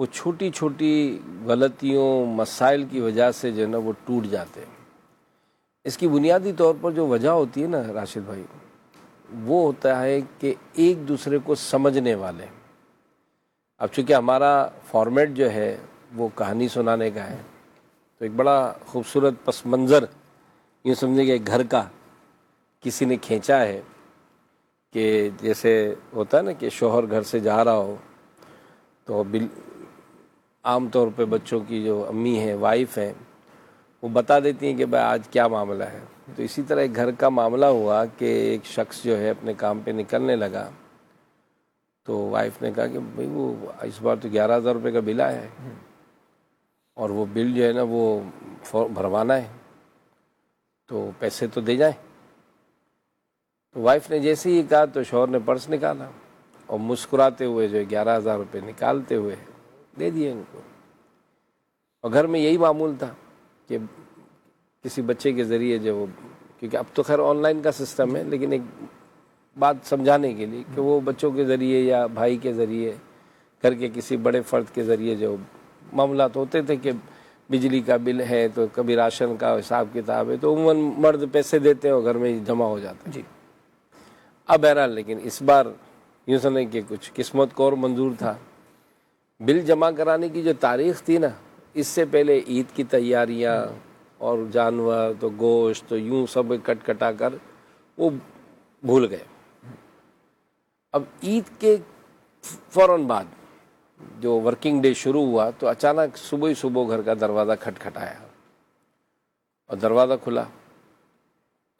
وہ چھوٹی چھوٹی غلطیوں مسائل کی وجہ سے جو ہے نا وہ ٹوٹ جاتے ہیں۔ اس کی بنیادی طور پر جو وجہ ہوتی ہے نا راشد بھائی، وہ ہوتا ہے کہ ایک دوسرے کو سمجھنے والے۔ اب چونکہ ہمارا فارمیٹ جو ہے وہ کہانی سنانے کا ہے، تو ایک بڑا خوبصورت پس منظر یوں سمجھے کہ ایک گھر کا کسی نے کھینچا ہے، کہ جیسے ہوتا ہے نا کہ شوہر گھر سے جا رہا ہو تو عام طور پہ بچوں کی جو امی ہیں، وائف ہیں، وہ بتا دیتی ہیں کہ بھائی آج کیا معاملہ ہے۔ تو اسی طرح ایک گھر کا معاملہ ہوا کہ ایک شخص جو ہے اپنے کام پہ نکلنے لگا، تو وائف نے کہا کہ بھائی وہ اس بار تو 11,000 روپے کا بل آیا ہے، اور وہ بل جو ہے نا وہ بھروانا ہے، تو پیسے تو دے جائیں۔ تو وائف نے جیسے ہی کہا تو شوہر نے پرس نکالا اور مسکراتے ہوئے جو 11,000 روپے نکالتے ہوئے دے دیے ان کو۔ اور گھر میں یہی معمول تھا کہ کسی بچے کے ذریعے جو وہ، کیونکہ اب تو خیر آن لائن کا سسٹم ہے، لیکن ایک بات سمجھانے کے لیے کہ وہ بچوں کے ذریعے یا بھائی کے ذریعے، گھر کے کسی بڑے فرد کے ذریعے جو معاملات ہوتے تھے کہ بجلی کا بل ہے تو کبھی راشن کا حساب کتاب ہے، تو عموماً مرد پیسے دیتے ہیں اور گھر میں جمع ہو جاتے ہیں۔ جی اب بہرحال لیکن اس بار یوں سمجھیں کہ کچھ قسمت کو اور منظور تھا۔ بل جمع کرانے کی جو تاریخ تھی نا، اس سے پہلے عید کی تیاریاں اور جانور تو گوشت تو یوں سب کٹ کٹا کر وہ بھول گئے۔ اب عید کے فوراً بعد جو ورکنگ ڈے شروع ہوا تو اچانک صبح ہی صبح گھر کا دروازہ کھٹکھٹایا اور دروازہ کھلا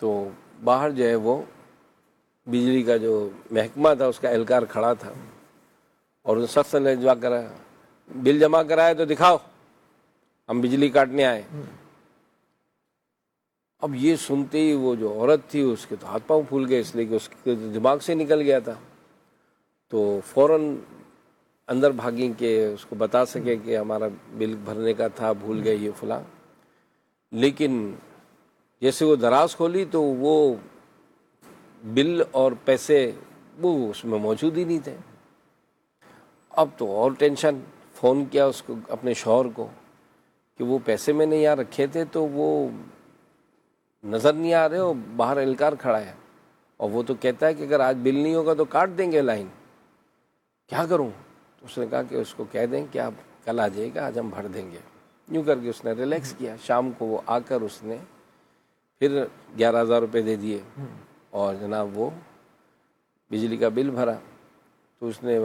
تو باہر جو ہے وہ بجلی کا جو محکمہ تھا اس کا اہلکار کھڑا تھا، اور ان سخت نے جا کر بل جمع کرایا تو دکھاؤ، ہم بجلی کاٹنے آئے۔ اب یہ سنتے ہی وہ جو عورت تھی اس کے تو ہاتھ پاؤں پھول گئے، اس لیے کہ اس کے دماغ سے نکل گیا تھا، تو فوراً اندر بھاگیں کہ اس کو بتا سکے کہ ہمارا بل بھرنے کا تھا، بھول گئے یہ فلاں۔ لیکن جیسے وہ دراز کھولی تو وہ بل اور پیسے وہ اس میں موجود ہی نہیں تھے۔ اب تو اور ٹینشن، فون کیا اس کو اپنے شوہر کو کہ وہ پیسے میں نے یہاں رکھے تھے تو وہ نظر نہیں آ رہے، اور باہر اہلکار کھڑا ہے اور وہ تو کہتا ہے کہ اگر آج بل نہیں ہوگا تو کاٹ دیں گے لائن، کیا کروں؟ تو اس نے کہا کہ اس کو کہہ دیں کہ آپ کل آ جائے گا، آج ہم بھر دیں گے۔ یوں کر کے اس نے ریلیکس کیا۔ شام کو وہ آ کر اس نے پھر 11,000 روپے دے دیے اور جناب وہ بجلی کا بل بھرا۔ تو اس نے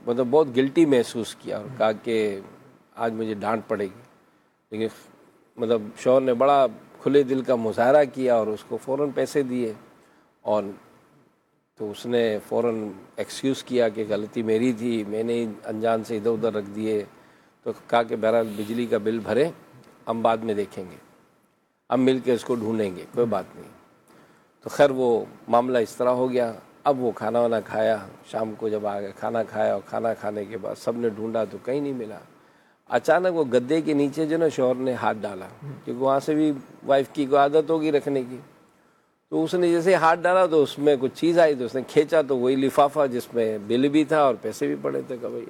مطلب بہت گلٹی محسوس کیا اور کہا کہ آج مجھے ڈانٹ پڑے گی، لیکن مطلب شوہر نے بڑا کھلے دل کا مظاہرہ کیا اور اس کو فوراً پیسے دیے، اور تو اس نے فوراً ایکسکیوز کیا کہ غلطی میری تھی، میں نے انجان سے ادھر ادھر رکھ دیے۔ تو کہا کہ بہرحال بجلی کا بل بھرے، ہم بعد میں دیکھیں گے، ہم مل کے اس کو ڈھونڈیں گے، کوئی بات نہیں۔ تو خیر وہ معاملہ اس طرح ہو گیا۔ اب وہ کھانا وانا کھایا، شام کو جب آ گیا کھانا کھایا، اور کھانا کھانے کے بعد سب نے ڈھونڈا تو کہیں نہیں ملا۔ اچانک وہ گدے کے نیچے جو نا شوہر نے ہاتھ ڈالا، کیونکہ وہاں سے بھی وائف کی کوئی عادت ہوگی رکھنے کی، تو اس نے جیسے ہاتھ ڈالا تو اس میں کچھ چیز آئی، تو اس نے کھینچا تو وہی لفافہ جس میں بل بھی تھا اور پیسے بھی پڑے تھے۔ کہ بھائی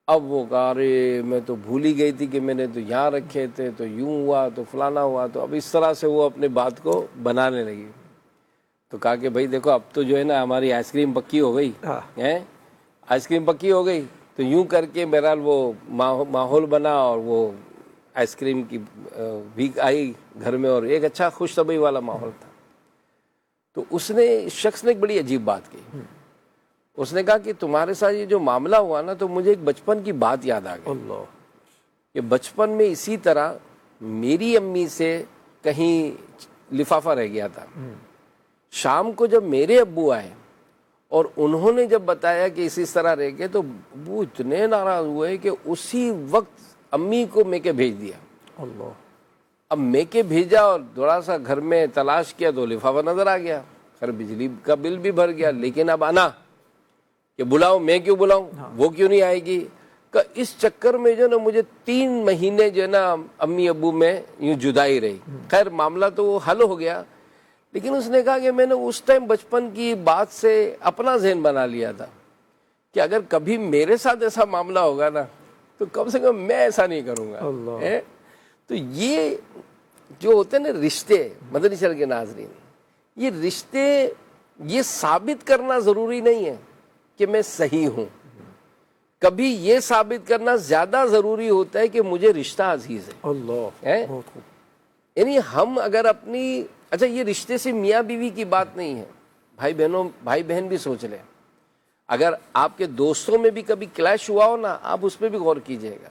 اب وہ کہا ارے میں تو بھول ہی گئی تھی کہ میں نے تو یہاں رکھے تھے، تو یوں ہوا تو فلانا ہوا۔ تو اب اس طرح سے وہ اپنے بات کو بنانے لگی۔ تو کہا کہ بھائی دیکھو اب تو جو ہے نا ہماری آئس کریم پکی ہو گئی ہے، آئس کریم پکی ہو گئی۔ تو یوں کر کے بہرحال وہ ماحول بنا اور وہ آئس کریم کی ویک آئی گھر میں، اور ایک اچھا خوش طبعی والا ماحول تھا۔ تو اس نے، اس شخص نے ایک بڑی عجیب بات کی، اس نے کہا کہ تمہارے ساتھ یہ جو معاملہ ہوا نا تو مجھے ایک بچپن کی بات یاد آ گئی کہ بچپن میں اسی طرح میری امی سے کہیں لفافہ رہ گیا تھا۔ شام کو جب میرے ابو آئے اور انہوں نے جب بتایا کہ اسی طرح رہ گئے تو وہ اتنے ناراض ہوئے کہ اسی وقت امی کو میکے بھیج دیا۔ اب میکے بھیجا اور تھوڑا سا گھر میں تلاش کیا تو لفافہ نظر آ گیا، خیر بجلی کا بل بھی بھر گیا، لیکن اب آنا کہ بلاؤ، میں کیوں بلاؤں، وہ کیوں نہیں آئے گی؟ کہ اس چکر میں جو نا مجھے 3 مہینے جو ہے نا امی ابو میں یوں جدائی رہی۔ خیر معاملہ تو وہ حل ہو گیا، لیکن اس نے کہا کہ میں نے اس ٹائم بچپن کی بات سے اپنا ذہن بنا لیا تھا کہ اگر کبھی میرے ساتھ ایسا معاملہ ہوگا نا تو کم سے کم میں ایسا نہیں کروں گا. تو یہ جو ہوتے ہیں نا رشتے مدنی چینل کے ناظرین، یہ رشتے یہ ثابت کرنا ضروری نہیں ہے کہ میں صحیح ہوں. کبھی یہ ثابت کرنا زیادہ ضروری ہوتا ہے کہ مجھے رشتہ عزیز ہے. اللہ، یعنی ہم اگر اپنی اچھا یہ رشتے سے میاں بیوی کی بات نہیں ہے، بھائی بہن بھی سوچ لیں. اگر آپ کے دوستوں میں بھی کبھی کلیش ہوا ہو نا، آپ اس پہ بھی غور کیجئے گا.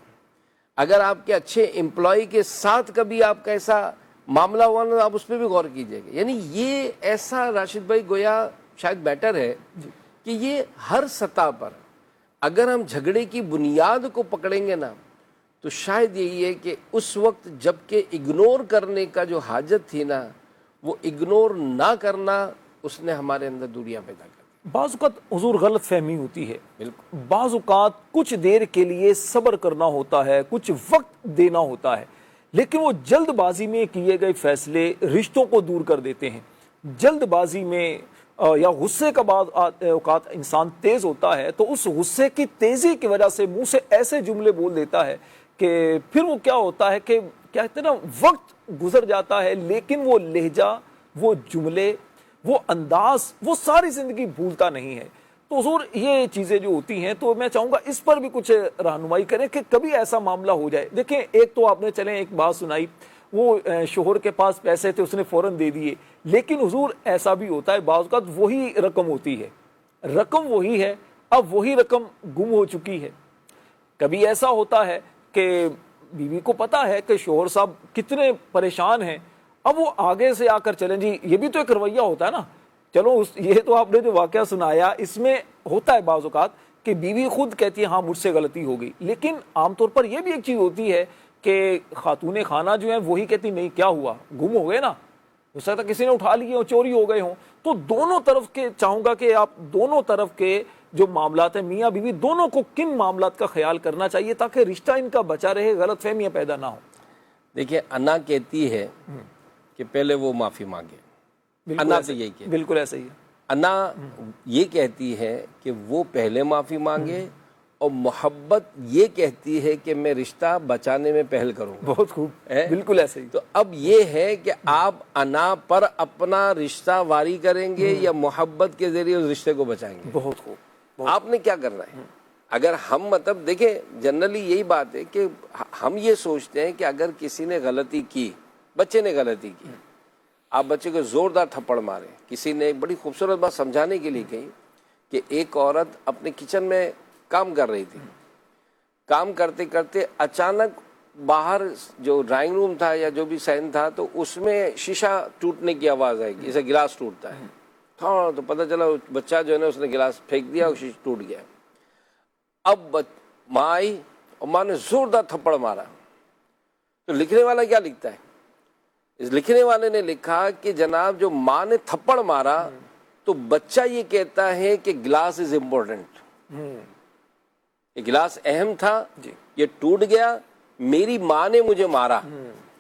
اگر آپ کے اچھے امپلائی کے ساتھ کبھی آپ کا ایسا معاملہ ہوا نا، آپ اس پہ بھی غور کیجئے گا. یعنی یہ ایسا راشد بھائی گویا شاید بیٹر ہے کہ یہ ہر سطح پر اگر ہم جھگڑے کی بنیاد کو پکڑیں گے نا، تو شاید یہی ہے کہ اس وقت جب کہ اگنور کرنے کا جو حاجت تھی نا، وہ اگنور نہ کرنا اس نے ہمارے اندر دوریاں پیدا کر دی. بعض اوقات حضور غلط فہمی ہوتی ہے. بعض اوقات کچھ دیر کے لیے صبر کرنا ہوتا ہے، کچھ وقت دینا ہوتا ہے، لیکن وہ جلد بازی میں کیے گئے فیصلے رشتوں کو دور کر دیتے ہیں. جلد بازی میں یا غصے کا بعض اوقات انسان تیز ہوتا ہے، تو اس غصے کی تیزی کی وجہ سے منہ سے ایسے جملے بول دیتا ہے کہ پھر وہ کیا ہوتا ہے کہ کہتے ہیں نا وقت گزر جاتا ہے، لیکن وہ لہجہ، وہ جملے، وہ انداز، وہ ساری زندگی بھولتا نہیں ہے. تو حضور یہ چیزیں جو ہوتی ہیں، تو میں چاہوں گا اس پر بھی کچھ رہنمائی کریں کہ کبھی ایسا معاملہ ہو جائے. دیکھیں، ایک تو آپ نے چلیں ایک بات سنائی، وہ شوہر کے پاس پیسے تھے، اس نے فوراً دے دیے. لیکن حضور ایسا بھی ہوتا ہے بعض اوقات وہی رقم ہوتی ہے، رقم وہی ہے، اب وہی رقم گم ہو چکی ہے. کبھی ایسا ہوتا ہے کہ بیوی کو پتا ہے کہ شوہر صاحب کتنے پریشان ہیں، اب وہ آگے سے آ کر چلیں جی، یہ بھی تو ایک رویہ ہوتا ہے نا. چلو یہ تو آپ نے جو واقعہ سنایا، اس میں ہوتا ہے بعض اوقات کہ بیوی خود کہتی ہے ہاں مجھ سے غلطی ہو گئی. لیکن عام طور پر یہ بھی ایک چیز ہوتی ہے کہ خاتون خانہ جو ہیں وہی کہتی نہیں کیا ہوا، گم ہو گئے نا، ہو سکتا کسی نے اٹھا لیے ہو، چوری ہو گئے ہوں. تو دونوں طرف کے چاہوں گا کہ آپ دونوں طرف کے جو معاملات ہیں، میاں بیوی دونوں کو کن معاملات کا خیال کرنا چاہیے تاکہ رشتہ ان کا بچا رہے، غلط فہمیاں پیدا نہ ہو. دیکھیں، انا کہتی ہے کہ پہلے وہ معافی مانگے. انا تو یہی کہتی، بالکل ایسا ہی ہے. انا یہ کہتی ہے کہ وہ پہلے معافی مانگے، اور محبت یہ کہتی ہے کہ میں رشتہ بچانے میں پہل کروں. بہت خوب، بالکل ایسے ہی. تو اب یہ ہے کہ آپ انا پر اپنا رشتہ واری کریں گے یا محبت کے ذریعے اس رشتے کو بچائیں گے. بہت خوب. آپ نے کیا کرنا ہے؟ اگر ہم مطلب دیکھیں، جنرلی یہی بات ہے کہ ہم یہ سوچتے ہیں کہ اگر کسی نے غلطی کی، بچے نے غلطی کی، آپ بچے کو زوردار تھپڑ مارے. کسی نے ایک بڑی خوبصورت بات سمجھانے کے لیے کہی کہ ایک عورت اپنے کچن میں کام کر رہی تھی، کام کرتے کرتے اچانک باہر جو ڈرائنگ روم تھا یا جو بھی صحن تھا، تو اس میں شیشہ ٹوٹنے کی آواز آئی، جیسے گلاس ٹوٹتا ہے. ہاں، تو پتہ چلا بچہ جو ہے نا اس نے گلاس پھینک دیا اور شیشہ ٹوٹ گیا. اب ماں آئی اور ماں نے زوردار تھپڑ مارا. تو لکھنے والا کیا لکھتا ہے؟ اس لکھنے والے نے لکھا کہ جناب جو ماں نے تھپڑ مارا تو بچہ یہ کہتا ہے کہ گلاس از امپورٹنٹ، یہ گلاس اہم تھا، یہ ٹوٹ گیا، میری ماں نے مجھے مارا.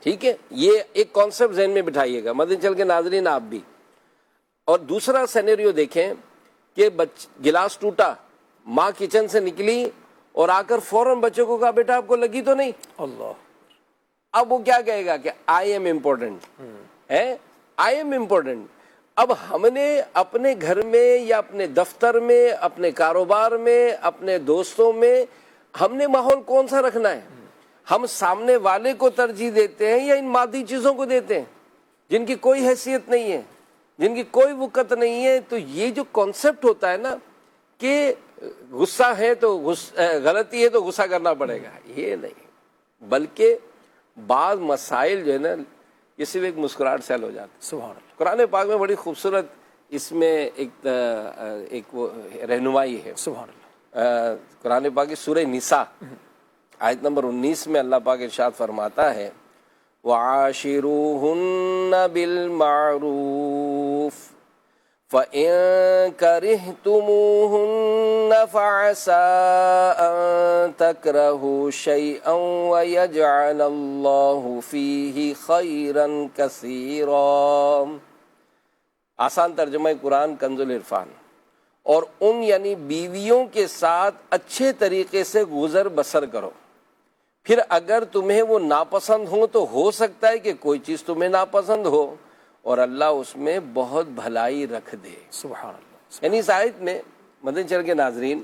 ٹھیک ہے، یہ ایک کانسیپٹ ذہن میں بٹھائیے گا مدنی چینل کے ناظرین، آپ بھی. اور دوسرا سینیریو دیکھیں کہ گلاس ٹوٹا، ماں کچن سے نکلی اور آ کر فوراً بچے کو کہا بیٹا آپ کو لگی تو نہیں؟ اللہ. اب وہ کیا کہے گا کہ آئی ایم امپورٹنٹ ہے، آئی ایم امپورٹنٹ. اب ہم نے اپنے گھر میں یا اپنے دفتر میں، اپنے کاروبار میں، اپنے دوستوں میں ہم نے ماحول کون سا رکھنا ہے؟ ہم سامنے والے کو ترجیح دیتے ہیں یا ان مادی چیزوں کو دیتے ہیں جن کی کوئی حیثیت نہیں ہے، جن کی کوئی وقت نہیں ہے؟ تو یہ جو کانسیپٹ ہوتا ہے نا کہ غصہ ہے تو غلطی ہے تو غصہ کرنا پڑے گا، یہ نہیں. بلکہ بعض مسائل جو ہے نا یہ صرف ایک مسکراہٹ سے حل ہو جاتا ہے. سبحان اللہ. قرآن پاک میں بڑی خوبصورت اس میں ایک وہ رہنمائی ہے. سبحان اللہ. قرآن پاک کی سورہ نساء آیت نمبر 19 میں اللہ پاک ارشاد فرماتا ہے وَعَاشِرُوهُنَّ بِالْمَعْرُوفِ فَإِن كَرِهْتُمُوهُنَّ فَعَسَىٰ أَن تَكْرَهُوا شَيْئًا وَيَجْعَلَ اللَّهُ فِيهِ خَيْرًا كَثِيرًا. آسان ترجمہ قرآن کنز العرفان. اور ان یعنی بیویوں کے ساتھ اچھے طریقے سے گزر بسر کرو. پھر اگر تمہیں وہ ناپسند ہو تو ہو سکتا ہے کہ کوئی چیز تمہیں ناپسند ہو اور اللہ اس میں بہت بھلائی رکھ دے. سبحان اللہ. یعنی اس آیت میں مدنی چینل کے ناظرین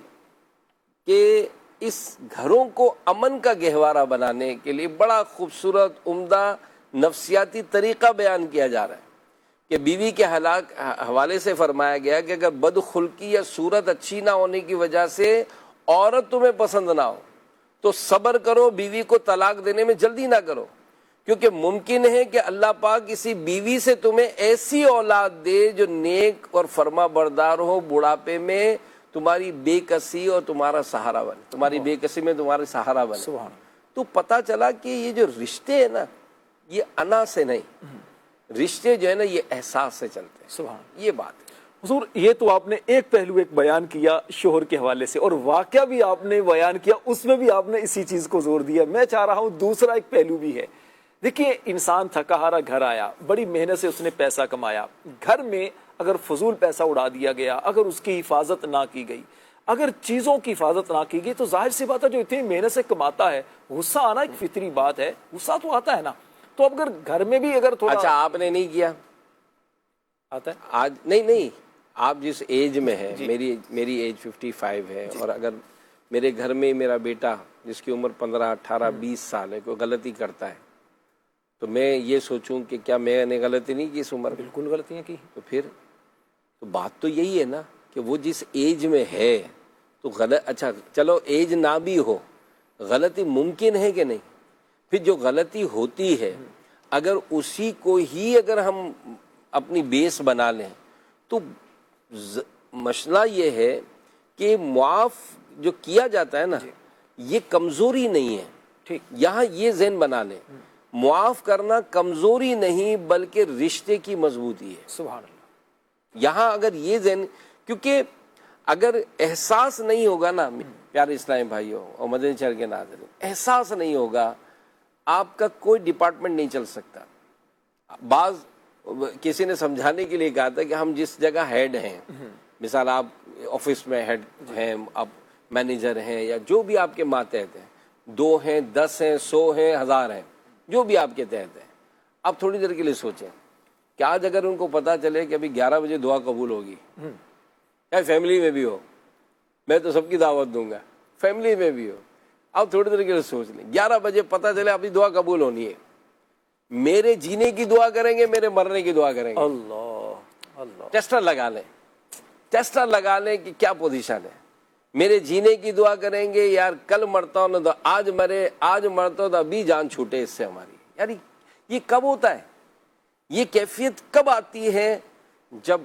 کہ اس گھروں کو امن کا گہوارہ بنانے کے لیے بڑا خوبصورت عمدہ نفسیاتی طریقہ بیان کیا جا رہا ہے کہ بیوی کے حوالے سے فرمایا گیا کہ اگر بدخلقی یا صورت اچھی نہ ہونے کی وجہ سے عورت تمہیں پسند نہ ہو تو صبر کرو، بیوی کو طلاق دینے میں جلدی نہ کرو، کیونکہ ممکن ہے کہ اللہ پاک کسی بیوی سے تمہیں ایسی اولاد دے جو نیک اور فرما بردار ہو، بڑھاپے میں تمہاری بے کسی اور تمہارا سہارا بنے، تمہاری بے کسی میں تمہارا سہارا بنے. تو پتہ چلا کہ یہ جو رشتے ہیں نا یہ انا سے نہیں، رشتے جو ہے نا یہ احساس سے چلتے ہیں. سبحان. یہ بات ہے. حضور یہ تو آپ نے ایک پہلو ایک بیان کیا شوہر کے حوالے سے، اور واقعہ بھی آپ نے بیان کیا، اس میں بھی آپ نے اسی چیز کو زور دیا. میں چاہ رہا ہوں دوسرا ایک پہلو بھی ہے. دیکھیے انسان تھکا ہارا گھر آیا، بڑی محنت سے اس نے پیسہ کمایا، گھر میں اگر فضول پیسہ اڑا دیا گیا، اگر اس کی حفاظت نہ کی گئی، اگر چیزوں کی حفاظت نہ کی گئی، تو ظاہر سی بات ہے جو اتنی محنت سے کماتا ہے غصہ آنا ایک فطری بات ہے، غصہ تو آتا ہے نا. تو اب اگر گھر میں بھی اگر تھوڑا اچھا آپ نے نہیں کیا آتا ہے آج نہیں آپ جس ایج میں ہے، میری ایج 55 ہے، اور اگر میرے گھر میں میرا بیٹا جس کی عمر 15 18 20 سال ہے کوئی غلطی کرتا ہے تو میں یہ سوچوں کہ کیا میں نے غلطی نہیں کی اس عمر میں؟ بالکل غلطیاں کی. تو پھر تو بات تو یہی ہے نا کہ وہ جس ایج میں ہے تو اچھا چلو ایج نہ بھی ہو، غلطی ممکن ہے کہ نہیں؟ پھر جو غلطی ہوتی ہے اگر اسی کو ہی اگر ہم اپنی بیس بنا لیں تو مسئلہ یہ ہے کہ معاف جو کیا جاتا ہے نا یہ کمزوری نہیں ہے. ٹھیک. یہاں یہ ذہن بنا لیں، معاف کرنا کمزوری نہیں بلکہ رشتے کی مضبوطی ہے. سبحان اللہ. یہاں اگر یہ ذہن، کیونکہ اگر احساس نہیں ہوگا نا پیارے اسلامی بھائیوں اور مدنی چینل کے ناظرین، احساس نہیں ہوگا آپ کا کوئی ڈپارٹمنٹ نہیں چل سکتا. بعض کسی نے سمجھانے کے لیے کہا تھا کہ ہم جس جگہ ہیڈ ہیں، مثال آپ آفس میں ہیڈ ہیں، آپ مینیجر ہیں یا جو بھی آپ کے ماتحت ہیں، 2 ہیں 10 ہیں 100 ہیں 1000 ہیں، جو بھی آپ کے تحت ہیں، آپ تھوڑی دیر کے لیے سوچیں کہ آج اگر ان کو پتا چلے کہ ابھی 11 بجے دعا قبول ہوگی، چاہے فیملی میں بھی ہو، میں تو سب کی دعوت دوں گا، فیملی میں بھی ہو، آپ تھوڑی دیر کے لیے سوچ لیں 11 بجے پتا چلے ابھی دعا قبول ہونی ہے، میرے جینے کی دعا کریں گے میرے مرنے کی دعا کریں گے؟ اللہ اللہ. ٹیسٹر لگا لیں کہ کیا پوزیشن ہے. میرے جینے کی دعا کریں گے یار کل مرتا ہوں تو آج مرتا ہوں تو ابھی جان چھوٹے اس سے ہماری. یعنی یہ کب ہوتا ہے، یہ کیفیت کب آتی ہے؟ جب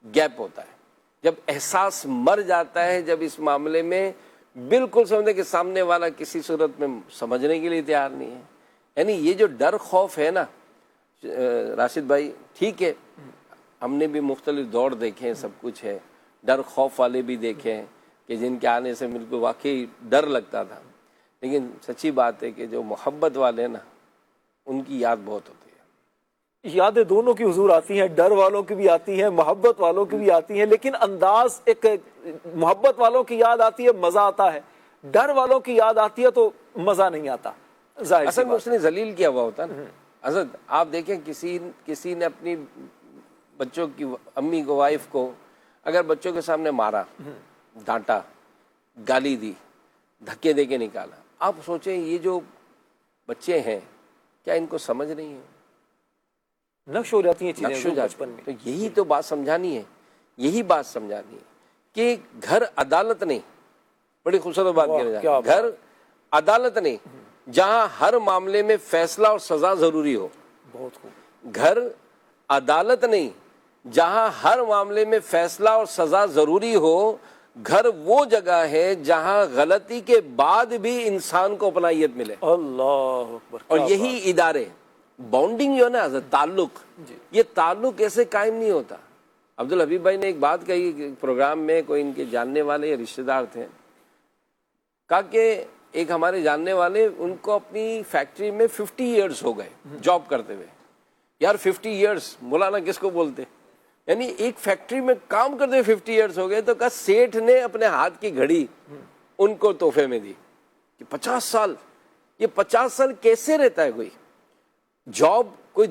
گیپ ہوتا ہے، جب احساس مر جاتا ہے، جب اس معاملے میں بالکل سمجھے کہ سامنے والا کسی صورت میں سمجھنے کے لیے تیار نہیں ہے. یعنی یہ جو ڈر خوف ہے نا راشد بھائی، ٹھیک ہے ہم نے بھی مختلف دور دیکھے، سب کچھ ہے، ڈر خوف والے بھی دیکھے کہ جن کے آنے سے میرے کو واقعی ڈر لگتا تھا، لیکن سچی بات ہے کہ جو محبت والے ہیں نا ان کی یاد بہت ہوتی ہے. یادیں دونوں کی حضور آتی ہیں، ڈر والوں کی بھی آتی ہیں، محبت والوں کی بھی آتی ہیں، لیکن انداز ایک محبت والوں کی یاد آتی ہے مزہ آتا ہے، ڈر والوں کی یاد آتی ہے تو مزہ نہیں آتا. اصل میں اس نے ذلیل کیا ہوا ہوتا نا. حضرت آپ دیکھیں کسی نے اپنی بچوں کی امی کو، وائف کو اگر بچوں کے سامنے مارا، ڈانٹا، گالی دی، دھکے دے کے نکالا، آپ سوچیں یہ جو بچے ہیں کیا ان کو سمجھ نہیں ہے؟ نقش ہو جاتی ہیں چیزیں نقش ہو بچپن میں. تو یہی تو بات سمجھانی ہے، یہی بات سمجھانی ہے کہ گھر عدالت نہیں. بڑی خوبصورت بات کہنا چاہتا ہوں، گھر عدالت نہیں جہاں ہر معاملے میں فیصلہ اور سزا ضروری ہو. بہت خوب. گھر عدالت نہیں جہاں ہر معاملے میں فیصلہ اور سزا ضروری ہو. گھر وہ جگہ ہے جہاں غلطی کے بعد بھی انسان کو اپنائیت ملے. اللہ اکبر. اور یہی ادارے بانڈنگ جو ہے نا تعلق، یہ تعلق ایسے قائم نہیں ہوتا. عبدالحبیب بھائی نے ایک بات کہی پروگرام میں، کوئی ان کے جاننے والے رشتہ دار تھے، کہا کہ ایک ہمارے جاننے والے ان کو اپنی فیکٹری میں 50 ایئرز ہو گئے جاب کرتے ہوئے. یار 50 ایئرز مولانا کس کو بولتے؟ یعنی ایک فیکٹری میں کام کرتے ہوئے 50 ایئرز ہو گئے. تو کہا سیٹھ نے اپنے ہاتھ کی گھڑی ان کو تحفے میں دی کہ 50 سال یہ 50 سال کیسے رہتا ہے کوئی جاب؟ کوئی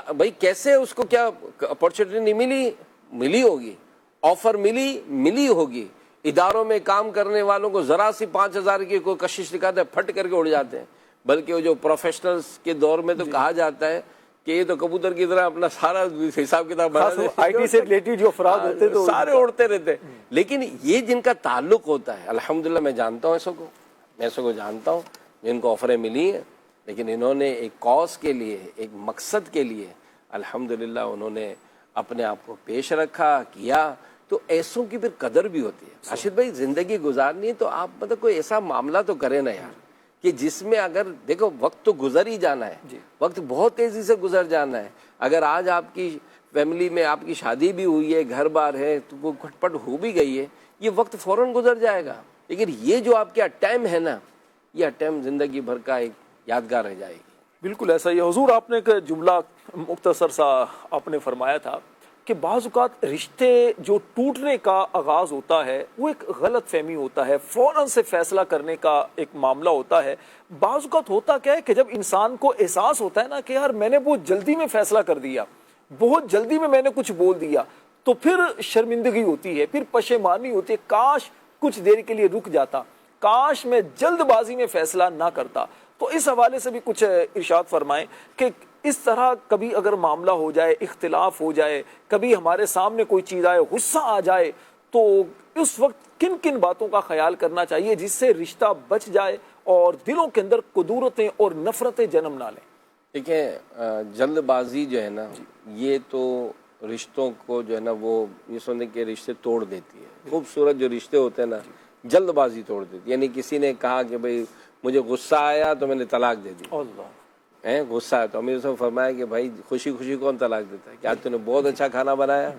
بھائی کیسے اس کو کیا اپارچونیٹی نہیں ملی ہوگی، آفر ملی ہوگی. اداروں میں کام کرنے والوں کو ذرا سی 5,000 کی کوئی کشش دکھاتا ہے پھٹ کر کے اڑ جاتے ہیں. بلکہ وہ جو پروفیشنلز کے دور میں تو کہا جاتا ہے کہ یہ تو کبوتر کی طرح اپنا سارا حساب کتاب بنا دے، آئی ٹی سے ریلیٹڈ جو افراد ہوتے تو سارے اڑتے رہتے. لیکن یہ جن کا تعلق ہوتا ہے، الحمدللہ میں جانتا ہوں ایسوں کو جانتا ہوں جن کو آفریں ملی ہیں، لیکن انہوں نے ایک کاز کے لیے، ایک مقصد کے لیے الحمدللہ انہوں نے اپنے آپ کو پیش رکھا کیا. تو ایسوں کی پھر قدر بھی ہوتی ہے. راشد بھائی زندگی گزارنی ہے تو آپ مطلب کوئی ایسا معاملہ تو کریں نا یار کہ جس میں اگر دیکھو وقت تو گزر ہی جانا ہے، وقت بہت تیزی سے گزر جانا ہے. اگر آج آپ کی فیملی میں آپ کی شادی بھی ہوئی ہے، گھر بار ہے، تو وہ کھٹ پٹ ہو بھی گئی ہے، یہ وقت فوراً گزر جائے گا. لیکن یہ جو آپ کے ٹائم ہے نا، یہ ٹائم زندگی بھر کا ایک یادگار رہ جائے گی. بالکل ایسا ہی ہے حضور. آپ نے ایک جملہ مختصر سا آپ نے فرمایا تھا کہ بعض اوقات رشتے جو ٹوٹنے کا آغاز ہوتا ہے وہ ایک غلط فہمی ہوتا ہے، فوراً سے فیصلہ کرنے کا ایک معاملہ ہوتا ہے. بعض اوقات ہوتا کیا ہے کہ جب انسان کو احساس ہوتا ہے نا کہ یار میں نے بہت جلدی میں فیصلہ کر دیا، بہت جلدی میں نے کچھ بول دیا، تو پھر شرمندگی ہوتی ہے، پھر پشیمانی ہوتی ہے، کاش کچھ دیر کے لیے رک جاتا، کاش میں جلد بازی میں فیصلہ نہ کرتا. تو اس حوالے سے بھی کچھ ارشاد فرمائیں کہ اس طرح کبھی اگر معاملہ ہو جائے، اختلاف ہو جائے، کبھی ہمارے سامنے کوئی چیز آئے، غصہ آ جائے، تو اس وقت کن کن باتوں کا خیال کرنا چاہیے جس سے رشتہ بچ جائے اور دلوں کے اندر قدورتیں اور نفرتیں جنم نہ لیں؟ دیکھیں جلد بازی جو ہے نا یہ تو رشتوں کو جو ہے نا وہ یہ سمجھیں کہ رشتے توڑ دیتی ہے. خوبصورت جو رشتے ہوتے ہیں نا جلد بازی توڑ دیتی. یعنی کسی نے کہا کہ بھئی مجھے غصہ آیا تو میں نے طلاق دے دی. اللہ غصہ ہے تو امیر صاحب فرمایا کہ بھائی خوشی خوشی کون طلاق دیتا ہے؟ کہ آج تم نے بہت اچھا کھانا بنایا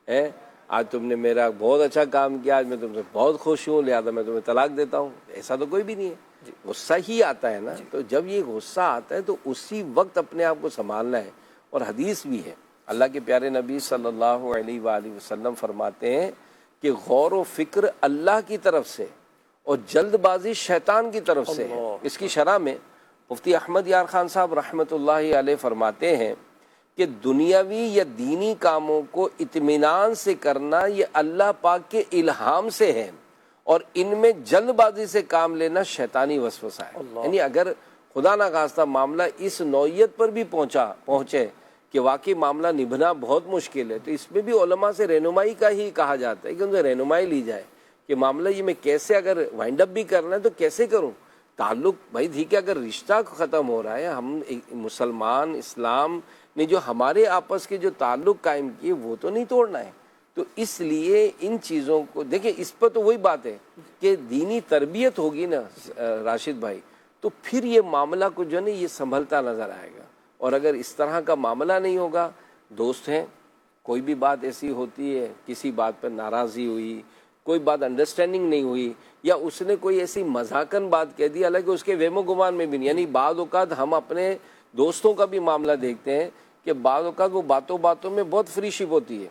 ہے، آج تم نے میرا بہت اچھا کام کیا، آج میں تم سے بہت خوش ہوں لہذا میں تمہیں طلاق دیتا ہوں. ایسا تو کوئی بھی نہیں ہے. غصہ ہی آتا ہے نا. تو جب یہ غصہ آتا ہے تو اسی وقت اپنے آپ کو سنبھالنا ہے. اور حدیث بھی ہے، اللہ کے پیارے نبی صلی اللہ علیہ وآلہ وسلم فرماتے ہیں کہ غور و فکر اللہ کی طرف سے اور جلد بازی شیطان کی طرف سے ہے. اس کی شرح میں مفتی احمد یار خان صاحب رحمۃ اللہ علیہ فرماتے ہیں کہ دنیاوی یا دینی کاموں کو اطمینان سے کرنا یہ اللہ پاک کے الہام سے ہے، اور ان میں جلد بازی سے کام لینا شیطانی وسوسہ ہے. یعنی اگر خدا نہ خواستہ معاملہ اس نوعیت پر بھی پہنچے کہ واقعی معاملہ نبھنا بہت مشکل ہے، تو اس میں بھی علماء سے رہنمائی کا ہی کہا جاتا ہے کہ ان سے رہنمائی لی جائے کہ معاملہ یہ میں کیسے، اگر وائنڈ اپ بھی کرنا ہے تو کیسے کروں. تعلق بھائی ٹھیک ہے، اگر رشتہ ختم ہو رہا ہے، ہم مسلمان اسلام نے جو ہمارے آپس کے جو تعلق قائم کیے وہ تو نہیں توڑنا ہے. تو اس لیے ان چیزوں کو دیکھیں، اس پر تو وہی بات ہے کہ دینی تربیت ہوگی نا راشد بھائی، تو پھر یہ معاملہ کو جو ہے نا یہ سنبھلتا نظر آئے گا. اور اگر اس طرح کا معاملہ نہیں ہوگا، دوست ہیں، کوئی بھی بات ایسی ہوتی ہے، کسی بات پر ناراضی ہوئی، کوئی بات انڈرسٹینڈنگ نہیں ہوئی، یا اس نے کوئی ایسی مذاقن بات کہہ دی، حالانکہ اس کے وہم و گمان میں بھی نہیں. یعنی بعض اوقات ہم اپنے دوستوں کا بھی معاملہ دیکھتے ہیں کہ بعض اوقات وہ باتوں باتوں میں بہت فری شپ ہوتی ہے،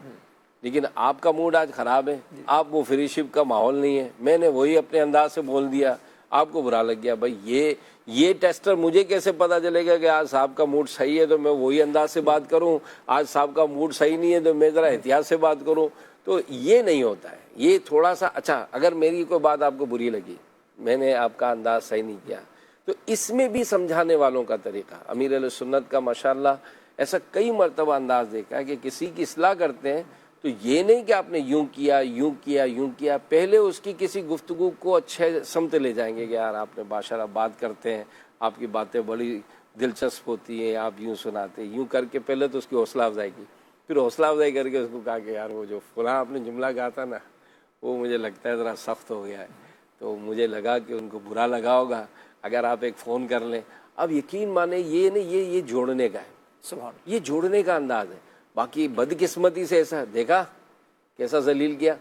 لیکن آپ کا موڈ آج خراب ہے، آپ وہ فری شپ کا ماحول نہیں ہے، میں نے وہی اپنے انداز سے بول دیا، آپ کو برا لگ گیا. بھائی یہ ٹیسٹر مجھے کیسے پتا چلے گا کہ آج صاحب کا موڈ صحیح ہے تو میں وہی انداز سے بات کروں، آج صاحب کا موڈ صحیح نہیں ہے تو میں ذرا احتیاط سے بات کروں. تو یہ نہیں ہوتا ہے. یہ تھوڑا سا اچھا اگر میری کوئی بات آپ کو بری لگی، میں نے آپ کا انداز صحیح نہیں کیا، تو اس میں بھی سمجھانے والوں کا طریقہ امیر علیہ سنت کا ماشاءاللہ ایسا کئی مرتبہ انداز دیکھا ہے کہ کسی کی اصلاح کرتے ہیں تو یہ نہیں کہ آپ نے یوں کیا، پہلے اس کی کسی گفتگو کو اچھے سمت لے جائیں گے کہ یار آپ نے ماشاءاللہ بات کرتے ہیں، آپ کی باتیں بڑی دلچسپ ہوتی ہیں، آپ یوں سناتے، یوں کر کے پہلے تو اس کی حوصلہ افزائی کی، پھر حوصلہ افزائی کر کے اس کو کہا کہ یار وہ جو فلاں آپ نے جملہ کہا تھا نا وہ مجھے لگتا ہے ذرا سخت ہو گیا ہے، تو مجھے لگا کہ ان کو برا لگا ہوگا، اگر آپ ایک فون کر لیں. اب یقین مانے یہ نہیں، یہ جوڑنے کا ہے، سبحان، یہ جوڑنے کا انداز ہے. باقی بدقسمتی سے ایسا دیکھا کیسا ذلیل کیا،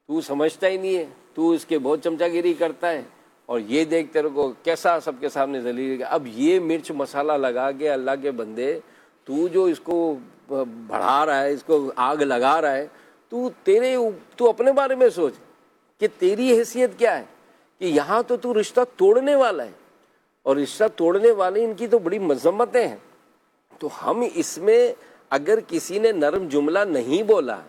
تو سمجھتا ہی نہیں ہے، تو اس کے بہت چمچا گیری کرتا ہے، اور یہ دیکھ تیرے کو کیسا سب کے سامنے ذلیل کیا. اب یہ مرچ مسالہ لگا کے اللہ کے بندے تو جو اس کو بڑھا رہا ہے، اس کو آگ لگا رہا ہے، تو اپنے بارے میں سوچ کہ تیری حیثیت کیا ہے کہ یہاں تو رشتہ توڑنے والا ہے. اور رشتہ توڑنے والے ان کی تو بڑی مذمتیں ہیں. تو ہم اس میں اگر کسی نے نرم جملہ نہیں بولا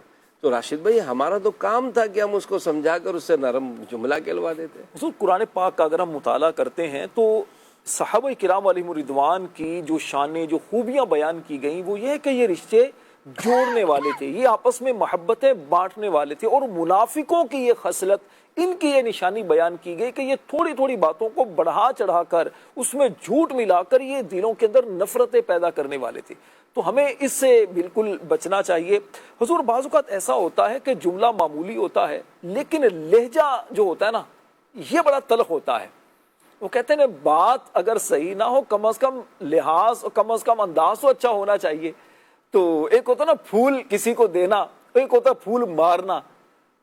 تو راشد بھائی ہمارا تو کام تھا کہ ہم اس کو سمجھا کر اس سے نرم جملہ کہلوا دیتے. حضور قرآن پاک کا اگر ہم مطالعہ کرتے ہیں تو صحابہ کرام علیہم رضوان کی جو شانیں جو خوبیاں بیان کی گئیں وہ یہ ہے کہ یہ رشتے جوڑنے والے تھے, یہ آپس میں محبتیں بانٹنے والے تھے. اور منافقوں کی یہ خصلت, ان کی یہ نشانی بیان کی گئی کہ یہ تھوڑی تھوڑی باتوں کو بڑھا چڑھا کر اس میں جھوٹ ملا کر یہ دلوں کے اندر نفرتیں پیدا کرنے والے تھے. تو ہمیں اس سے بالکل بچنا چاہیے. حضور بعض اوقات ایسا ہوتا ہے کہ جملہ معمولی ہوتا ہے لیکن لہجہ جو ہوتا ہے نا یہ بڑا تلخ ہوتا ہے. وہ کہتے ہیں بات اگر صحیح نہ ہو کم از کم لحاظ اور کم از کم انداز تو اچھا ہونا چاہیے. تو ایک ہوتا نا پھول کسی کو دینا, ایک ہوتا پھول مارنا,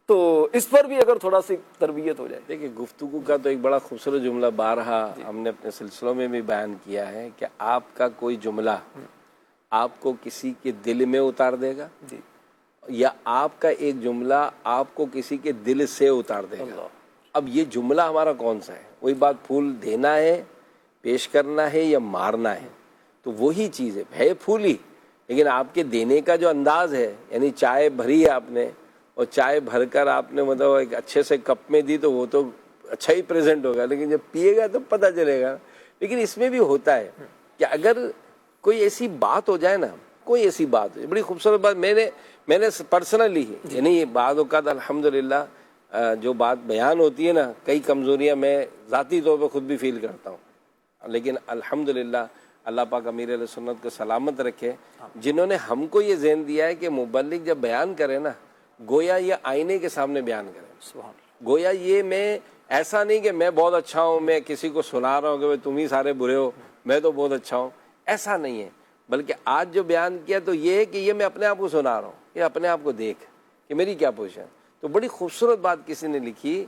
تو اس پر بھی اگر تھوڑا سی تربیت ہو جائے. دیکھیں گفتگو کا تو ایک بڑا خوبصورت جملہ بارہا ہم نے اپنے سلسلوں میں بھی بیان کیا ہے کہ آپ کا کوئی جملہ آپ کو کسی کے دل میں اتار دے گا جی, یا آپ کا ایک جملہ آپ کو کسی کے دل سے اتار دے گا. اب یہ جملہ ہمارا کون سا ہے؟ وہی بات پھول دینا ہے, پیش کرنا ہے یا مارنا ہے, تو وہی چیز ہے پھول ہی, لیکن آپ کے دینے کا جو انداز ہے, یعنی چائے بھری ہے آپ نے اور چائے بھر کر آپ نے مطلب ایک اچھے سے کپ میں دی تو وہ تو اچھا ہی پریزنٹ ہوگا, لیکن جب پیے گا تو پتہ چلے گا. لیکن اس میں بھی ہوتا ہے کہ اگر کوئی ایسی بات ہو جائے نا, کوئی ایسی بات ہو جائے, بڑی خوبصورت بات میں نے پرسنلی یعنی بعض اوقات الحمدللہ جو بات بیان ہوتی ہے نا, کئی کمزوریاں میں ذاتی طور پہ خود بھی فیل کرتا ہوں, لیکن الحمدللہ اللہ پاک امیر علیہ سنت کو سلامت رکھے, جنہوں نے ہم کو یہ ذہن دیا ہے کہ مبلغ جب بیان کرے نا گویا یہ آئینے کے سامنے بیان کرے. گویا یہ میں ایسا نہیں کہ میں بہت اچھا ہوں, میں کسی کو سنا رہا ہوں کہ تم ہی سارے برے ہو, میں تو بہت اچھا ہوں, ایسا نہیں ہے. بلکہ آج جو بیان کیا تو یہ ہے کہ یہ میں اپنے آپ کو سنا رہا ہوں, یہ اپنے آپ کو دیکھ کہ میری کیا پوزیشن. تو بڑی خوبصورت بات کسی نے لکھی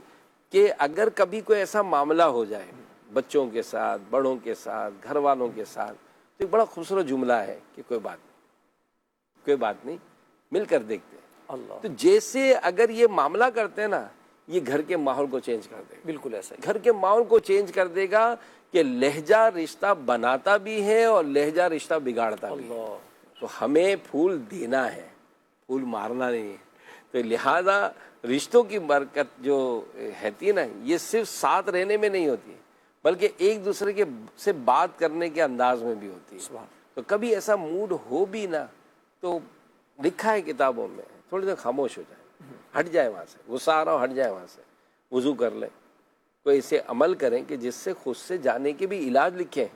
کہ اگر کبھی کوئی ایسا معاملہ ہو جائے بچوں کے ساتھ, بڑوں کے ساتھ, گھر والوں کے ساتھ, تو ایک بڑا خوبصورت جملہ ہے کہ کوئی بات نہیں مل کر دیکھتے ہیں. تو جیسے اگر یہ معاملہ کرتے ہیں نا, یہ گھر کے ماحول کو چینج کر دے گا. بالکل ایسا ہی گھر کے ماحول کو چینج کر دے گا کہ لہجہ رشتہ بناتا بھی ہے اور لہجہ رشتہ بگاڑتا بھی ہے. تو ہمیں پھول دینا ہے, پھول مارنا نہیں ہے. تو لہذا رشتوں کی برکت جو ہوتی ہے نا, یہ صرف ساتھ رہنے میں نہیں ہوتی بلکہ ایک دوسرے کے سے بات کرنے کے انداز میں بھی ہوتی ہے. تو کبھی ایسا موڈ ہو بھی نا, تو لکھا ہے کتابوں میں, تھوڑی دیر خاموش ہو جائے, ہٹ جائے وہاں سے, غصہ آ رہا ہو ہٹ جائے وہاں سے, وضو کر لیں, کوئی ایسے عمل کریں کہ جس سے خود سے جانے کے بھی علاج لکھیں.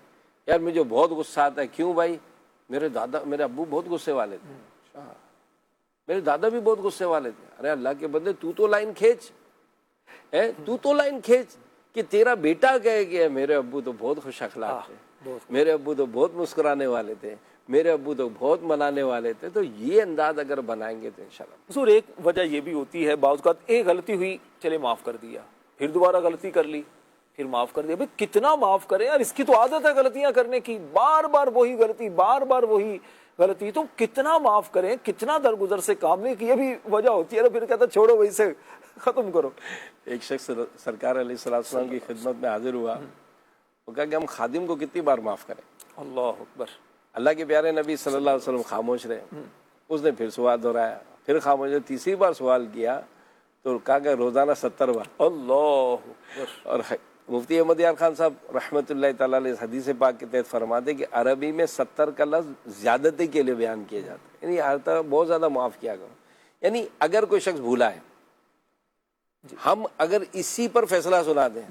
یار مجھے بہت غصہ آتا ہے, کیوں بھائی؟ میرے ابو بہت غصے والے تھے, میرے دادا بھی بہت غصے والے تھے. ارے اللہ کے بندے تو لائن کھینچ, تو لائن کھینچ کہ تیرا بیٹا کہے کہ میرے ابو تو بہت خوش اخلاق تھے, میرے ابو تو بہت مسکرانے والے تھے, میرے ابو تو بہت منانے والے تھے. تو یہ انداز اگر بنائیں گے تو انشاءاللہ. حضور ایک وجہ یہ بھی ہوتی ہے بعض اوقات ایک غلطی ہوئی, چلے معاف کر دیا, پھر دوبارہ غلطی کر لی, پھر معاف کر دیا. بھئی کتنا معاف کریں یار, اس کی تو عادت ہے غلطیاں کرنے کی, بار بار وہی غلطی, بار بار وہی غلطی, تو کتنا معاف کریں, کتنا درگزر سے کام نہیں کی. یہ بھی وجہ ہوتی ہے. پھر کہتا چھوڑو وہی سے ختم کرو. ایک شخص سرکار علیہ السلام کی خدمت میں حاضر ہوا, وہ کہا کہ ہم خادم کو کتنی بار معاف کریں. اللہ اکبر. اللہ کے پیارے نبی صلی اللہ علیہ وسلم خاموش رہے. اس نے پھر سوال دہرایا, پھر خاموش رہے, تیسری بار سوال کیا تو کہا کہ روزانہ 70 بار. اللہ اکبر. اور مفتی احمد یار خان صاحب رحمۃ اللہ تعالیٰ علیہ حدیث پاک کے تحت فرماتے کہ عربی میں 70 کا لفظ زیادتی کے لیے بیان کیا جاتا ہے, یعنی ہر طرح بہت زیادہ معاف کیا کرو. یعنی اگر کوئی شخص بھولا ہے, ہم اگر اسی پر فیصلہ سنا دیں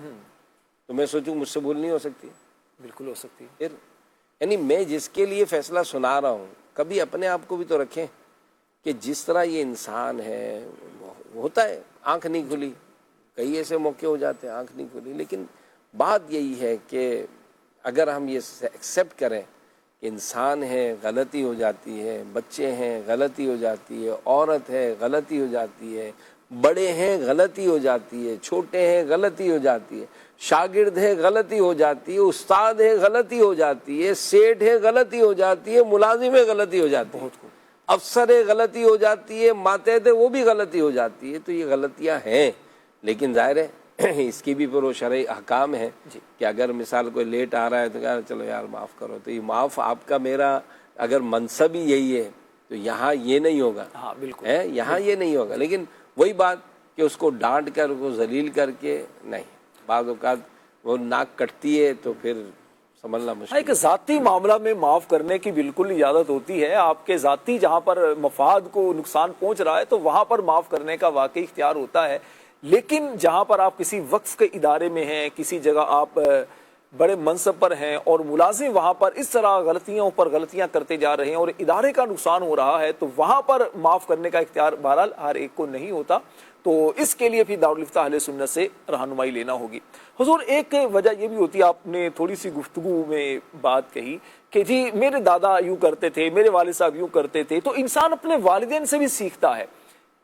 تو میں سوچوں مجھ سے بھول نہیں ہو سکتی. بالکل ہو سکتی. پھر یعنی میں جس کے لیے فیصلہ سنا رہا ہوں, کبھی اپنے آپ کو بھی تو رکھیں کہ جس طرح یہ انسان ہے, ہوتا ہے آنکھ نہیں کھلی, کئی ایسے موقع ہو جاتے ہیں آنکھ نہیں کھلی, لیکن بات یہی ہے کہ اگر ہم یہ ایکسیپٹ کریں کہ انسان ہے غلطی ہو جاتی ہے, بچے ہیں غلطی ہو جاتی ہے, عورت ہے غلطی ہو جاتی ہے, بڑے ہیں غلطی ہو جاتی ہے, چھوٹے ہیں غلطی ہو جاتی ہے, شاگرد ہے غلطی ہو جاتی ہے, استاد ہے غلطی ہو جاتی ہے, سیٹھ ہے غلطی ہو جاتی ہے, ملازم ہے غلطی ہو جاتی ہے, افسر ہے غلطی ہو جاتی ہے, ماتحت ہے وہ بھی غلطی ہو جاتی ہے. تو یہ غلطیاں ہیں, لیکن ظاہر ہے اس کی بھی پھر وہ شرعی احکام ہے کہ اگر مثال کوئی لیٹ آ رہا ہے تو کہا چلو یار معاف کرو، تو یہ معاف آپ کا میرا اگر منصب ہی یہی ہے تو یہاں یہ نہیں ہوگا، ہاں بالکل ہے یہاں یہ نہیں ہوگا. لیکن وہی بات کہ اس کو ڈانٹ کر اس کو ذلیل کر کے نہیں، بعض اوقات وہ ناک کٹتی ہے تو پھر سنبھلنا مشکل. ایک ذاتی معاملہ میں معاف کرنے کی بالکل اجازت ہوتی ہے، آپ کے ذاتی جہاں پر مفاد کو نقصان پہنچ رہا ہے تو وہاں پر معاف کرنے کا واقعی اختیار ہوتا ہے. لیکن جہاں پر آپ کسی وقف کے ادارے میں ہیں، کسی جگہ آپ بڑے منصب پر ہیں اور ملازم وہاں پر اس طرح غلطیاں پر غلطیاں کرتے جا رہے ہیں اور ادارے کا نقصان ہو رہا ہے، تو وہاں پر معاف کرنے کا اختیار بہرحال ہر ایک کو نہیں ہوتا. تو اس کے لیے پھر دارالفتہ اہل سنت سے رہنمائی لینا ہوگی. حضور ایک وجہ یہ بھی ہوتی ہے، آپ نے تھوڑی سی گفتگو میں بات کہی کہ جی میرے دادا یوں کرتے تھے، میرے والد صاحب یوں کرتے تھے. تو انسان اپنے والدین سے بھی سیکھتا ہے،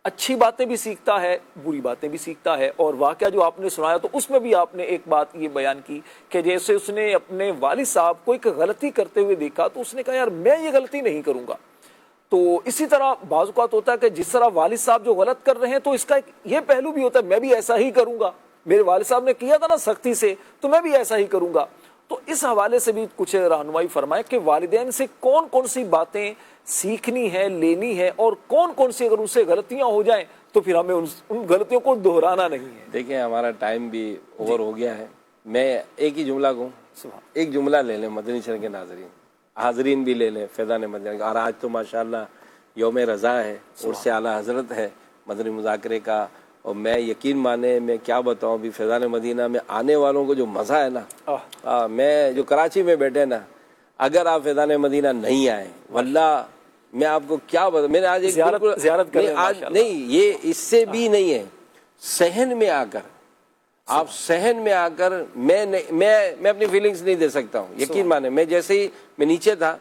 اچھی باتیں بھی سیکھتا ہے، بری باتیں بھی سیکھتا ہے. اور واقعہ جو آپ نے سنایا تو اس میں بھی آپ نے ایک بات یہ بیان کی کہ جیسے اس نے اپنے والد صاحب کو ایک غلطی کرتے ہوئے دیکھا تو اس نے کہا یار میں یہ غلطی نہیں کروں گا. تو اسی طرح بعض اوقات ہوتا ہے کہ جس طرح والد صاحب جو غلط کر رہے ہیں تو اس کا ایک یہ پہلو بھی ہوتا ہے میں بھی ایسا ہی کروں گا، میرے والد صاحب نے کیا تھا نا سختی سے تو میں بھی ایسا ہی کروں گا. تو اس حوالے سے بھی کچھ رہنمائی فرمائے کہ والدین سے کون کون سی باتیں سیکھنی ہے، لینی ہے، اور کون کون سی اگر ان سے غلطیاں ہو جائیں تو پھر ہمیں ان غلطیوں کو دہرانا نہیں ہے. دیکھیں ہمارا ٹائم بھی اوور ہو گیا ہے. میں ایک ہی جملہ کہوں، ایک جملہ لے لیں مدنی چینل کے ناظرین، حاضرین بھی لے لیں فیضان مدنی. اور آج تو ماشاءاللہ یوم رضا ہے، عرس اعلیٰ حضرت ہے مدنی مذاکرے کا. اور میں یقین مانے میں کیا بتاؤں بھی فیضان مدینہ میں آنے والوں کو جو مزہ ہے نا، میں جو کراچی میں بیٹھے نا، اگر آپ فیضان مدینہ نہیں آئے واللہ میں آپ کو کیا بتا، میں نے آج ایک زیارت کریں آج نہیں، یہ اس سے بھی نہیں ہے، صحن میں آ کر آپ صحن میں آ کر میں اپنی فیلنگز نہیں دے سکتا ہوں. یقین مانے میں جیسے ہی میں نیچے تھا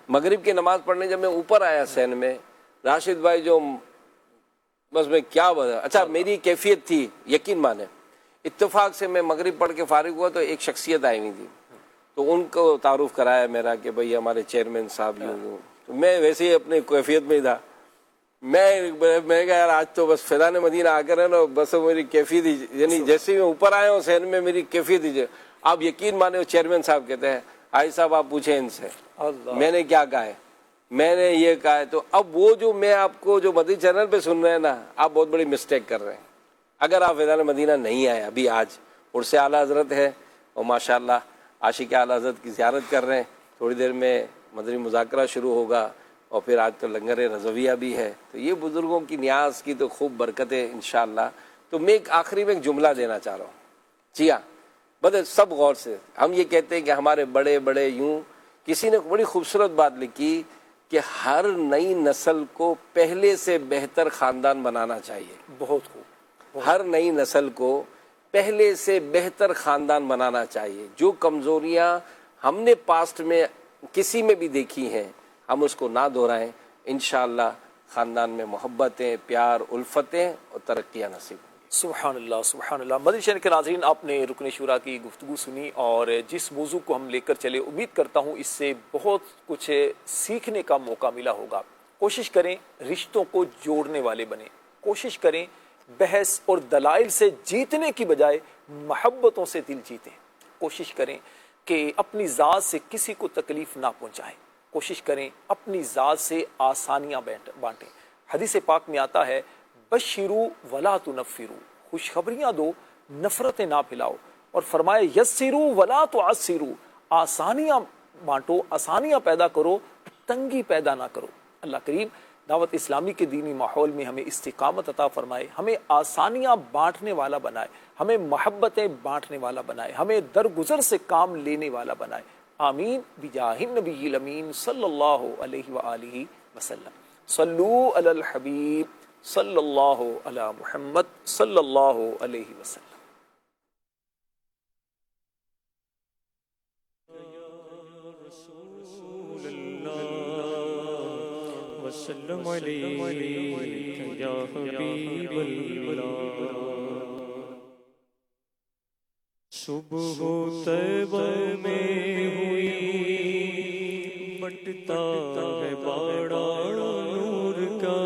مغرب کی نماز پڑھنے، جب میں اوپر آیا صحن میں، راشد بھائی جو بس میں کیا بتا، اچھا میری کیفیت تھی یقین مانے. اتفاق سے میں مغرب پڑھ کے فارغ ہوا تو ایک شخصیت آئی ہوئی تھی، تو ان کو تعارف کرایا میرا کہ بھئی ہمارے چیئرمین صاحب یوں. تو میں ویسے ہی اپنے کیفیت میں ہی تھا. میں کہا یار آج تو بس فیضان مدینہ آ کر ہے نا، بس میری کیفیت ہی، یعنی جیسے میں اوپر آیا ہوں صحن میں میری کیفیت ہی. آپ یقین مانے چیئرمین صاحب کہتے ہیں آئی صاحب آپ پوچھیں ان سے میں نے کیا کہا ہے، میں نے یہ کہا ہے. تو اب وہ جو میں آپ کو جو مدنی چینل پہ سن رہے ہیں نا، آپ بہت بڑی مسٹیک کر رہے ہیں. اگر آپ فیضان مدینہ نہیں آئے ابھی، آج عرس اعلیٰ حضرت ہے اور ماشاءاللہ عاشق اعلیٰ حضرت کی زیارت کر رہے ہیں. تھوڑی دیر میں مدنی مذاکرہ شروع ہوگا اور پھر آج تو لنگر رضویہ بھی ہے. تو یہ بزرگوں کی نیاز کی تو خوب برکت ہے انشاءاللہ. تو میں ایک آخری میں ایک جملہ دینا چاہ رہا ہوں. جی ہاں، بدل سب غور سے، ہم یہ کہتے ہیں کہ ہمارے بڑے بڑے یوں، کسی نے بڑی خوبصورت بات لکھی کہ ہر نئی نسل کو پہلے سے بہتر خاندان بنانا چاہیے. بہت خوب. ہر نئی نسل کو پہلے سے بہتر خاندان بنانا چاہیے. جو کمزوریاں ہم نے پاسٹ میں کسی میں بھی دیکھی ہیں ہم اس کو نہ دہرائیں. انشاءاللہ خاندان میں محبتیں، پیار، الفتیں اور ترقیاں نصیب ہوں. سبحان اللہ سبحان اللہ. مدنی چینل کے ناظرین، آپ نے رکن شورا کی گفتگو سنی اور جس موضوع کو ہم لے کر چلے، امید کرتا ہوں اس سے بہت کچھ سیکھنے کا موقع ملا ہوگا. کوشش کریں رشتوں کو جوڑنے والے بنیں، کوشش کریں بحث اور دلائل سے جیتنے کی بجائے محبتوں سے دل جیتیں. کوشش کریں کہ اپنی ذات سے کسی کو تکلیف نہ پہنچائیں. کوشش کریں اپنی ذات سے آسانیاں بانٹیں. حدیث پاک میں آتا ہے بشروا ولا تنفروا، خوشخبریاں دو نفرتیں نہ پھیلاؤ. اور فرمائے یسروا ولا تعسروا، آسانیاں بانٹو، آسانیاں پیدا کرو، تنگی پیدا نہ کرو. اللہ کریم دعوت اسلامی کے دینی ماحول میں ہمیں استقامت عطا فرمائے، ہمیں آسانیاں بانٹنے والا بنائے، ہمیں محبتیں بانٹنے والا بنائے، ہمیں درگزر سے کام لینے والا بنائے. آمین بجاہ النبی الامین صلی اللہ علیہ وآلہ وسلم. صلو علی الحبیب صلی اللہ علی محمد صلی اللہ علیہ وسلم. وسلم علیک یا حبیب اللہ. صبح طیبہ میں ہوئی بٹتا ہے باڑا نور کا.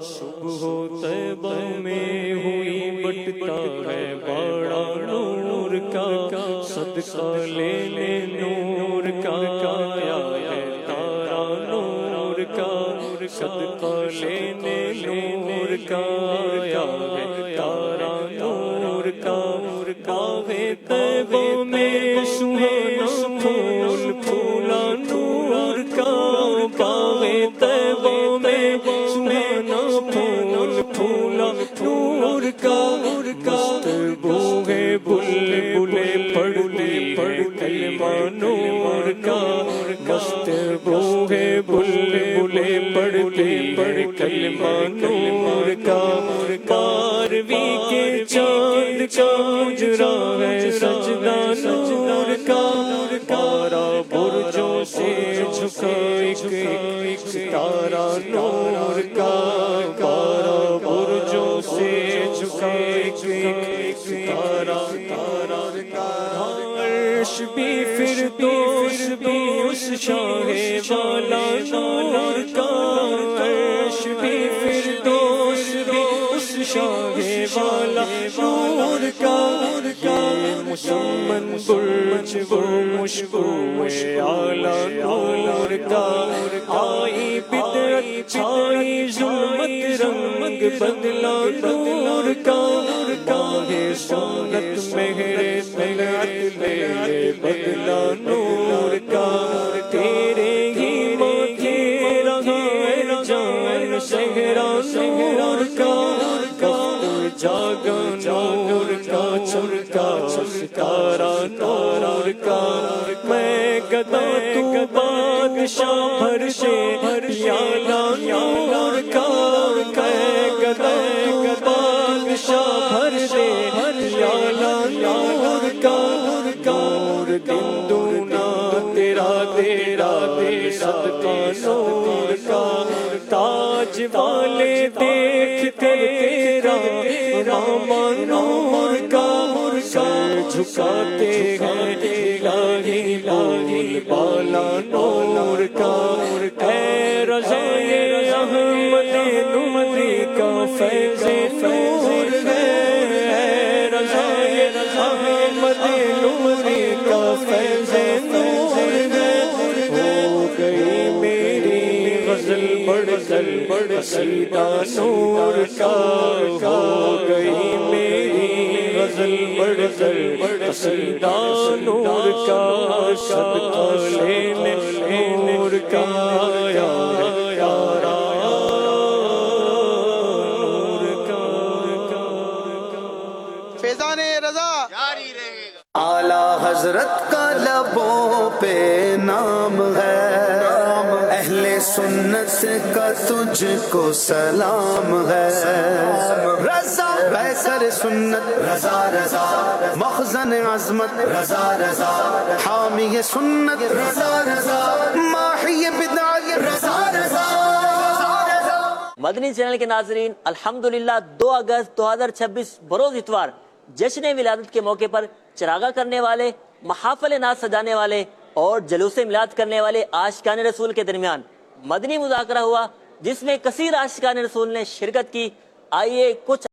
صبح طیبہ میں ہوئی بٹتا صدقہ لینے نور کا آیا ہے تارا نور کا، صدقہ لینے نور کا آیا ہے تارا نور کا، باغے طیبہ میں سہانا پھول پھولا نور کا، باغے طیبہ میں سہانا پھول پھولا نور کا، مست بو ہے بلبلے پڑھتی ہے کلمہ نور کا، مست بو ہے بلبلے پڑھتی ہے کلمہ نور کا، بارہویں کے چاند کا اجرا ہے سجدہ نور کا، بارہ برجوں سے جھکا ایک ستارہ نور کا، بارہ برجوں سے جھکا ایک ستارہ عرش بھی فردوس بھی اس شاہ والا نور کا، عرش بھی فردوس بھی اس شاہ والا نور کا، مسمن برج وہ مشکو اعلیٰ نور کا، آئی بدعت چھائی ظلمت رنگ بدلا نور کا، گاہے سنت مہر طلعت لے بدلا نور کا، تیرے ہی ماتھے رہا ہے جان صحرا نور کا، جاگا نور کا چمکا ستارہ نور کا، میں گدا تو بادشاہ بھر سے پیالہ نور کا، میں گدا تو بادشاہ بھر سے پیالہ نور کا، نور دن دونا تیرا تیرا دے صدقہ نور کا، تاج والے دیکھ تیرا ماما نور کا، سر جھکاتے ہیں الہی بول بالا نور کا، اے رضائے احمد نوری کا فیض نور ہے، اے رضائے احمد نوری کا فیض نور ہے، ہو گئی میری غزل بڑھ کر قصیدہ نور کا، ہو گئی میری غزل بڑھ کر قصیدہ نور کا، صدقہ لینے نور کا آیا یارا نور کا، فیضان رضا جاری رہے گا۔ اعلیٰ حضرت کا لبوں پہ نام ہے، اہل سنت کا تجھ کو سلام ہے، رضا بیسر سنت رضا رضا، مخزن عظمت رضا رضا، حامی سنت رضا رضا، ماحی بدعت رضا رضا۔ مدنی چینل کے ناظرین، الحمدللہ 2 اگست 2026 بروز اتوار جشن ولادت کے موقع پر چراغاں کرنے والے، محافل ناز سجانے والے اور جلوس میلاد کرنے والے عاشقان رسول کے درمیان مدنی مذاکرہ ہوا، جس میں کثیر عاشقان رسول نے شرکت کی۔ آئیے کچھ